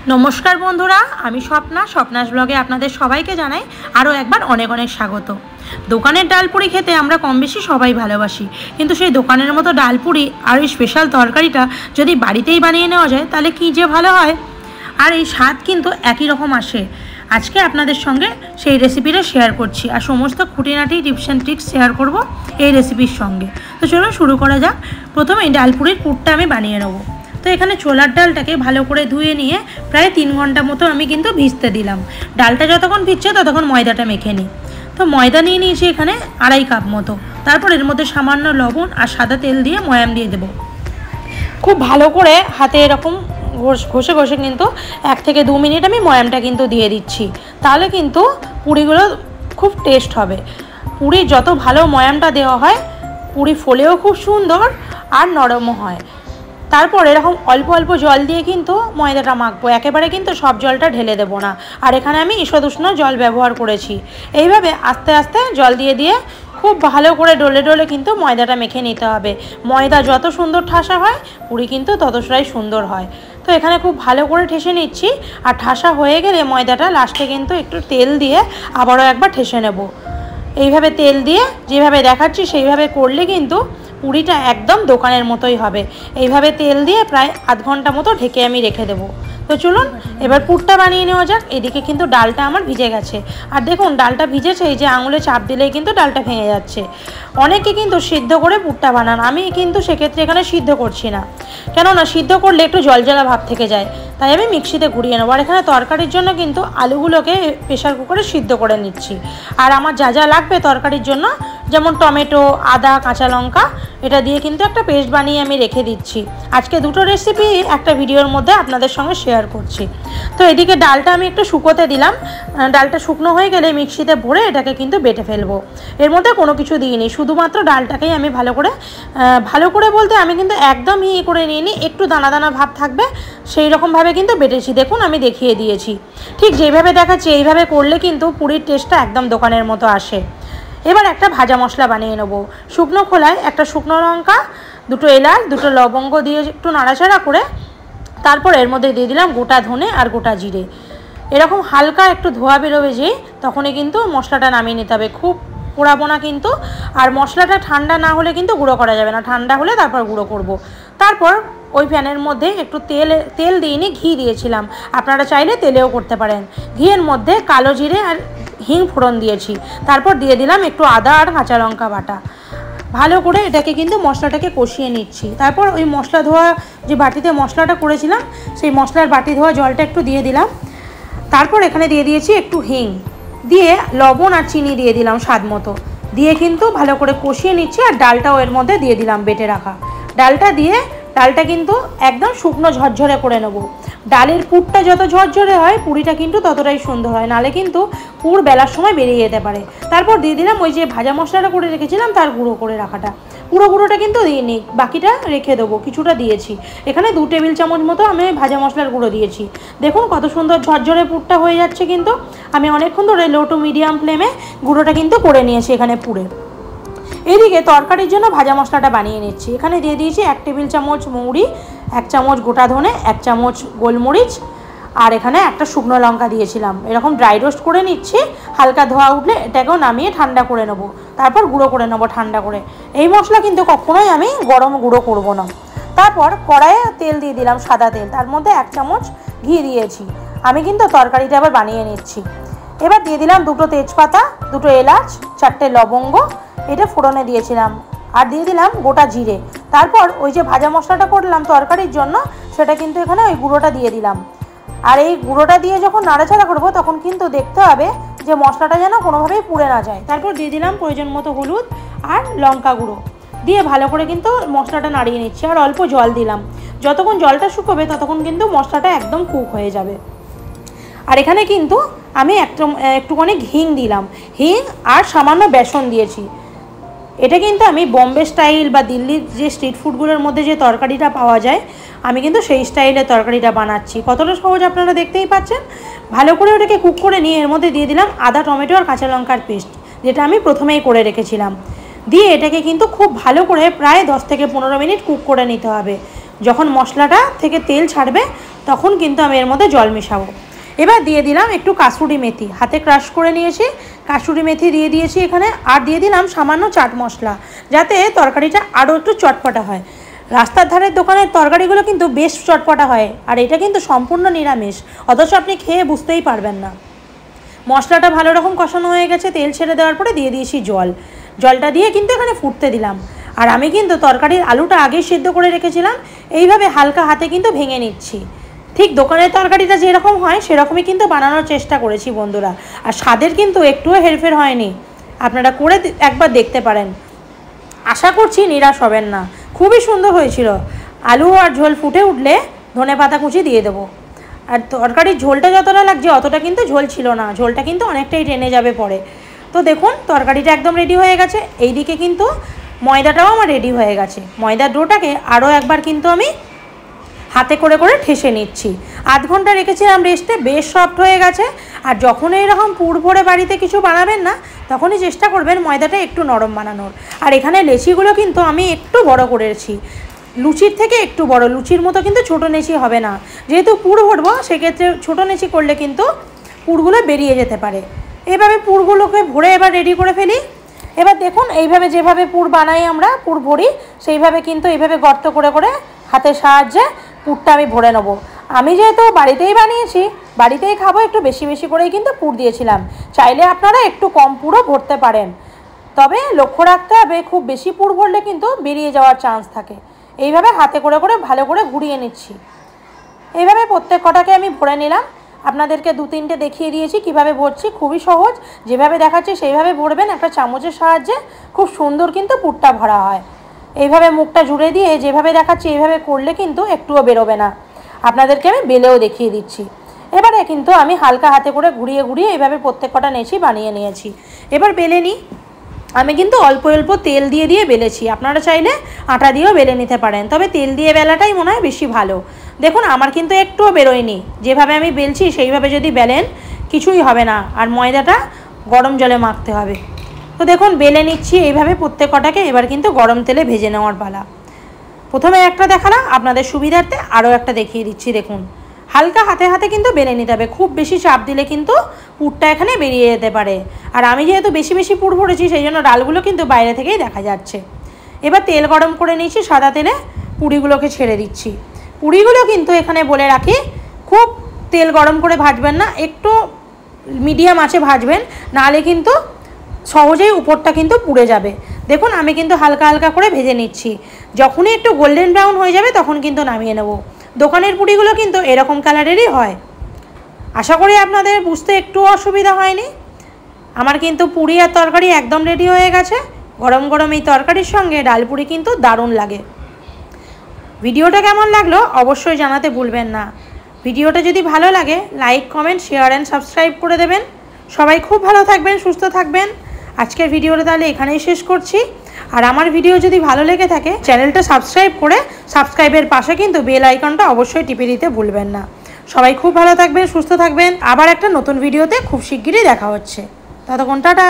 नमस्कार बंधुरा आमी स्वप्नास ब्लगे आपनादेर सबाइके जानाई आरो एकबार अनेक अनेक स्वागत। दोकानेर डालपुरी खेते आमरा कम बेशी सबाई भालोबासी, किन्तु सेई दोकानेर मतो डालपुरी आर स्पेशल तरकारिटा जदि बाड़ीतेई बानिये नेওয়া যায় ताहले कि जे भालो हय और ये स्वाद किन्तु एकई रकम आसे। आज के आपनादेर संगे सेई रेसिपिटा शेयर करछि और समस्त खुঁটিনাটি टिप्स एंड ट्रिक्स शेयर करब এই रेसिपिर संगे। तो चलो शुरू करा जाक। प्रथमे डालपुरिर पुरटा आमी बानिये नेब। तो एखाने छोलार डालटाके भालो करे धुए निये प्राय 3 घंटा मतो आमी किन्तु भिजते दिलाम। डालटा जतक्षण भिजছে ततक्षण मयदाटा मेखे निই। तो मयदा निये निয়েছি एखाने 2.5 কাপ मतो। तारपर एर मধ্যে सामान्य लवण और सादा तेल दिए मयाम दिए देব। खूब भालो करे हाथे एरकम घषे घषे किन्तु 1 থেকে 2 मिनट आमी मयामटा किन्तु दिए दिচ্ছি। ताहले किन्तु पुरिगुलो खूब टेस्ट हबे। पुरी যত ভালো मयामटा देওয়া হয় पुरी फलेও खूब सुंदर और नरमও হয়। तारपर एरकम अल्प अल्प जल दिए किन्तु मयदाटा माखबो, एकेबारे किन्तु सब जलटा ढेले देबो ना। और एखाने आमी ईषद उष्ण जल व्यवहार करेছি। এইভাবে आस्ते आस्ते जल दिए दिए खूब भालो करे डले डले किन्तु मयदाटा मेखे निते हबे। मयदा যত सुंदर ठासा হয় पुरी किन्तु ततটাই सुंदर হয়। तो एखाने खूब भालो करे ठेसे निচ্ছি और ठासा হয়ে গেলে ময়দাটা লাস্টে किन्तु একটু তেল দিয়ে আবারও একবার ঠেসে নেব। এইভাবে তেল দিয়ে যেভাবে দেখাচ্ছি সেইভাবে করলে কিন্তু পুরিটা একদম দোকানের মতোই হবে। এইভাবে তেল দিয়ে প্রায় আধ ঘন্টা মতো ঢেকে আমি রেখে দেব। তো চলুন এবার পুরটা বানিয়ে নেওয়া যাক। এদিকে কিন্তু ডালটা আমার ভিজে গেছে আর দেখুন ডালটা ভিজেছে, এই যে আঙুলে চাপ দিলেই কিন্তু ডালটা ভেঙে যাচ্ছে। অনেকে কিন্তু সিদ্ধ করে পুরটা বানান, আমি কিন্তু সেক্ষেত্রে এখানে সিদ্ধ করছি না, কেননা সিদ্ধ করলে একটু জলজলা ভাব থেকে যায়, তাই আমি মিক্সিতে ঘুরিয়ে নেব। আর এখানে তরকারির জন্য কিন্তু আলুগুলোকে প্রেসার কুকারে সিদ্ধ করে নিচ্ছি। আর আমার যা যা লাগবে তরকারির জন্য যেমন টমেটো, আদা, কাঁচা লঙ্কা, এটা দিয়ে কিন্তু একটা পেস্ট বানিয়ে আমি রেখে দিচ্ছি। আজকে দুটো রেসিপি একটা ভিডিওর মধ্যে আপনাদের সঙ্গে শেয়ার করছি। তো এদিকে ডালটা আমি একটু শুকোতে দিলাম। ডালটা শুকনো হয়ে গেলে মিক্সিতে ভরে এটাকে কিন্তু বেটে ফেলবো। এর মধ্যে কোনো কিছু দিইনি, শুধুমাত্র ডালটাকেই আমি ভালো করে বলতে আমি কিন্তু একদম মিহি করে নিইনি, একটু দানা দানা ভাব থাকবে সেই রকমভাবে কিন্তু বেটেছি। দেখুন আমি দেখিয়ে দিয়েছি, ঠিক যেভাবে দেখাচ্ছি এইভাবে করলে কিন্তু পুরির টেস্টটা একদম দোকানের মতো আসে। এবার একটা ভাজা মশলা বানিয়ে নেব। শুকনো খোলায় একটা শুকনো লঙ্কা, দুটো এলাচ, দুটো লবঙ্গ দিয়ে একটু নাড়াচাড়া করে তারপর এর মধ্যে দিয়ে দিলাম গোটা ধনে আর গোটা জিরে। এরকম হালকা একটু ধোয়া বেরোবে যে তখনই কিন্তু মশলাটা নামিয়ে নিতে হবে, খুব পোড়াবো না কিন্তু। আর মশলাটা ঠান্ডা না হলে কিন্তু গুঁড়ো করা যাবে না, ঠান্ডা হলে তারপর গুঁড়ো করব। তারপর ওই প্যানের মধ্যে একটু তেল দিইনি, ঘি দিয়েছিলাম, আপনারা চাইলে তেলেও করতে পারেন। ঘিয়ের মধ্যে কালো জিরে আর হিং ফোড়ন দিয়েছি। তারপর দিয়ে দিলাম একটু আদা আর কাঁচা লঙ্কা বাটা। ভালো করে এটাকে কিন্তু মশলাটাকে কষিয়ে নিচ্ছি। তারপর ওই মশলা ধোয়া যে বাটিতে মশলাটা করেছিলাম সেই মশলার বাটি ধোয়া জলটা একটু দিয়ে দিলাম। তারপর এখানে দিয়ে দিয়েছি একটু হিং, দিয়ে লবণ আর চিনি দিয়ে দিলাম স্বাদ মতো, দিয়ে কিন্তু ভালো করে কষিয়ে নিচ্ছি। আর ডালটাও এর মধ্যে দিয়ে দিলাম বেটে রাখা। ডালটা দিয়ে ডালটা কিন্তু একদম শুকনো ঝরঝরে করে নেব। ডালের পুরটা যত ঝরঝরে হয় পুরিটা কিন্তু ততটাই সুন্দর হয়, নালে কিন্তু পুর বেলার সময় বেরিয়ে যেতে পারে। তারপর দিয়ে দিলাম ওই যে ভাজা মশলাটা করে রেখেছিলাম তার গুঁড়ো করে রাখাটা। পুরো গুঁড়োটা কিন্তু দিইনি, বাকিটা রেখে দেবো, কিছুটা দিয়েছি। এখানে 2 টেবিল চামচ মতো আমি ভাজা মশলার গুঁড়ো দিয়েছি। দেখুন কত সুন্দর ঝরঝরে পুরটা হয়ে যাচ্ছে। কিন্তু আমি অনেকক্ষণ ধরে লো টু মিডিয়াম ফ্লেমে গুঁড়োটা কিন্তু করে নিয়েছি এখানে পুরে। এদিকে তরকারির জন্য ভাজা মশলাটা বানিয়ে নিচ্ছি। এখানে দিয়ে দিয়েছি 1 টেবিল চামচ মৌরি, 1 চামচ গোটা ধনে, 1 চামচ গোলমরিচ, আর এখানে একটা শুকনো লঙ্কা দিয়েছিলাম। এরকম ড্রাই রোস্ট করে নিচ্ছি। হালকা ধোয়া উঠলে এটাকেও নামিয়ে ঠান্ডা করে নেব, তারপর গুঁড়ো করে নেব ঠান্ডা করে। এই মশলা কিন্তু কখনোই আমি গরম গুঁড়ো করব না। তারপর কড়াইয়ে তেল দিয়ে দিলাম, সাদা তেল, তার মধ্যে 1 চামচ ঘি দিয়েছি। আমি কিন্তু তরকারিটা আবার বানিয়ে নিচ্ছি। এবার দিয়ে দিলাম 2টো তেজপাতা, 2টো এলাচ, 4টে লবঙ্গ, এটা ফোড়নে দিয়েছিলাম, আর দিয়ে দিলাম গোটা জিরে। তারপর ওই যে ভাজা মশলাটা করলাম তরকারির জন্য সেটা কিন্তু এখানে ওই গুঁড়োটা দিয়ে দিলাম। আর এই গুঁড়োটা দিয়ে যখন নাড়াচাড়া করবো তখন কিন্তু দেখতে হবে যে মশলাটা যেন কোনোভাবেই পুড়ে না যায়। তারপর দিয়ে দিলাম প্রয়োজন মতো হলুদ আর লঙ্কা গুঁড়ো, দিয়ে ভালো করে কিন্তু মশলাটা নাড়িয়ে নিচ্ছি। আর অল্প জল দিলাম, যতক্ষণ জলটা শুকোবে ততক্ষণ কিন্তু মশলাটা একদম কুক হয়ে যাবে। আর এখানে কিন্তু আমি একটুখানি হিং দিলাম, হিং আর সামান্য বেসন দিয়েছি। এটা কিন্তু আমি বম্বে স্টাইল বা দিল্লির যে স্ট্রিট ফুডগুলোর মধ্যে যে তরকারিটা পাওয়া যায় আমি কিন্তু সেই স্টাইলে তরকারিটা বানাচ্ছি। কতটা সহজ আপনারা দেখতেই পাচ্ছেন। ভালো করে ওটাকে কুক করে নিয়ে এর মধ্যে দিয়ে দিলাম আদা, টমেটো আর কাঁচা লঙ্কার পেস্ট, যেটা আমি প্রথমেই করে রেখেছিলাম। দিয়ে এটাকে কিন্তু খুব ভালো করে প্রায় 10 থেকে 15 মিনিট কুক করে নিতে হবে। যখন মশলাটা থেকে তেল ছাড়বে তখন কিন্তু আমি এর মধ্যে জল মেশাবো। এবার দিয়ে দিলাম একটু কাসুরি মেথি, হাতে ক্রাশ করে নিয়েছি, কাসুরি মেথি দিয়ে দিয়েছি এখানে। আর দিয়ে দিলাম সামান্য চাট মশলা, যাতে তরকারিটা আরও একটু চটপটা হয়। রাস্তার ধারের দোকানের তরকারিগুলো কিন্তু বেশ চটপটা হয়, আর এটা কিন্তু সম্পূর্ণ নিরামিষ, অথচ আপনি খেয়ে বুঝতেই পারবেন না। মশলাটা ভালো রকম কষানো হয়ে গেছে, তেল ছেড়ে দেওয়ার পরে দিয়ে দিয়েছি জল। জলটা দিয়ে কিন্তু এখানে ফুটতে দিলাম। আর আমি কিন্তু তরকারির আলুটা আগেই সিদ্ধ করে রেখেছিলাম, এইভাবে হালকা হাতে কিন্তু ভেঙে নিচ্ছি। ঠিক দোকানের তরকারিটা যেরকম হয় সেরকমই কিন্তু বানানোর চেষ্টা করেছি বন্ধুরা। আর স্বাদের কিন্তু একটুও হেরফের হয়নি, আপনারা করে একবার দেখতে পারেন, আশা করছি নিরাশ হবেন না। খুবই সুন্দর হয়েছিল। আলু আর ঝোল ফুটে উঠলে ধনেপাতা কুচি দিয়ে দেবো। আর তরকারির ঝোলটা যতটা লাগছে অতটা কিন্তু ঝোল ছিল না, ঝোলটা কিন্তু অনেকটাই টেনে যাবে পরে। তো দেখুন তরকারিটা একদম রেডি হয়ে গেছে। এইদিকে কিন্তু ময়দাটাও আমার রেডি হয়ে গেছে। ময়দার ডোটাকে আরও একবার কিন্তু আমি হাতে করে করে ঠেসে নিচ্ছি। আধ ঘন্টা রেখেছিলাম রেস্টে, বেশ সফট হয়ে গেছে। আর যখন এইরকম পুর ভরে বাড়িতে কিছু বানাবেন না, তখনই চেষ্টা করবেন ময়দাটা একটু নরম বানানোর। আর এখানে লেচিগুলো কিন্তু আমি একটু বড় করেছি, লুচির থেকে একটু বড়, লুচির মতো কিন্তু ছোটো নেচি হবে না। যেহেতু পুর ভরবো সেক্ষেত্রে ছোটো নেচি করলে কিন্তু পুরগুলো বেরিয়ে যেতে পারে। এইভাবে পুরগুলোকে ভরে এবার রেডি করে ফেলি। এবার দেখুন এইভাবে যেভাবে পুর বানাই আমরা, পুর ভরি, সেইভাবে কিন্তু এইভাবে গর্ত করে করে হাতের সাহায্যে পুরটা আমি ভরে নেবো। আমি যেহেতু বাড়িতেই বানিয়েছি, বাড়িতেই খাবো, একটু বেশি বেশি করেই কিন্তু পুর দিয়েছিলাম। চাইলে আপনারা একটু কম পুরও ভরতে পারেন, তবে লক্ষ্য রাখতে হবে খুব বেশি পুর ভরলে কিন্তু বেরিয়ে যাওয়ার চান্স থাকে। এইভাবে হাতে করে করে ভালো করে ঘুরিয়ে নিচ্ছি। এইভাবে প্রত্যেক কটাকে আমি ভরে নিলাম। আপনাদেরকে 2-3টে দেখিয়ে দিয়েছি কিভাবে ভরছি, খুবই সহজ। যেভাবে দেখাচ্ছি সেইভাবে ভরবেন, একটা চামচের সাহায্যে খুব সুন্দর কিন্তু পুরটা ভরা হয়। এইভাবে মুখটা জুড়ে দিয়ে যেভাবে দেখাচ্ছি এইভাবে করলে কিন্তু একটুও বেরোবে না। আপনাদেরকে আমি বেলেও দেখিয়ে দিচ্ছি। এবারে কিন্তু আমি হালকা হাতে করে ঘুরিয়ে ঘুরিয়ে এইভাবে প্রত্যেক কটা নেছি বানিয়ে নিয়েছি। এবার বেলে নিই। আমি কিন্তু অল্প অল্প তেল দিয়ে দিয়ে বেলেছি, আপনারা চাইলে আটা দিয়েও বেলে নিতে পারেন, তবে তেল দিয়ে বেলাটাই মনে হয় বেশি ভালো। দেখুন আমার কিন্তু একটুও বেরোয়নি। যেভাবে আমি বেলছি সেইভাবে যদি বেলেন কিছুই হবে না, আর ময়দাটা গরম জলে মাখতে হবে। তো দেখুন বেলে নিচ্ছি এইভাবে প্রত্যেক কটাকে। এবার কিন্তু গরম তেলে ভেজে নেওয়ার পালা। প্রথমে একটা দেখালাম, আপনাদের সুবিধার্থে আরও একটা দেখিয়ে দিচ্ছি। দেখুন হালকা হাতে হাতে কিন্তু বেলে নিতে হবে, খুব বেশি চাপ দিলে কিন্তু পুরটা এখানে বেরিয়ে যেতে পারে। আর আমি যেহেতু বেশি বেশি পুর ভরেছি সেই জন্য ডালগুলো কিন্তু বাইরে থেকেই দেখা যাচ্ছে। এবার তেল গরম করে নিয়েছি, সাদা তেলে পুরিগুলোকে ছেড়ে দিচ্ছি। পুরিগুলো কিন্তু এখানে বলে রাখি, খুব তেল গরম করে ভাজবেন না, একটু মিডিয়াম আঁচে ভাজবেন, নাহলে কিন্তু সহজেই উপরটা কিন্তু পুড়ে যাবে। দেখুন আমি কিন্তু হালকা হালকা করে ভেজে নিচ্ছি। যখনই একটু গোল্ডেন ব্রাউন হয়ে যাবে তখন কিন্তু নামিয়ে নেব। দোকানের পুরিগুলো কিন্তু এরকম কালারেরই হয়। আশা করি আপনাদের বুঝতে একটু অসুবিধা হয়নি। আমার কিন্তু পুরি আর তরকারি একদম রেডি হয়ে গেছে। গরম গরম এই তরকারির সঙ্গে ডাল পুরি কিন্তু দারুণ লাগে। ভিডিওটা কেমন লাগলো অবশ্যই জানাতে ভুলবেন না। ভিডিওটা যদি ভালো লাগে like, comment, share and subscribe করে দেবেন। সবাই খুব ভালো থাকবেন, সুস্থ থাকবেন। আজকের ভিডিওটা তাহলে এখানেই শেষ করছি। আর আমার ভিডিও যদি ভালো লেগে থাকে চ্যানেলটা সাবস্ক্রাইব করে সাবস্ক্রাইবের পাশে কিন্তু বেল আইকনটা অবশ্যই টিপে দিতে ভুলবেন না। সবাই খুব ভালো থাকবেন, সুস্থ থাকবেন। আবার একটা নতুন ভিডিওতে খুব শিগগিরই দেখা হচ্ছে। ততক্ষণ টাটা।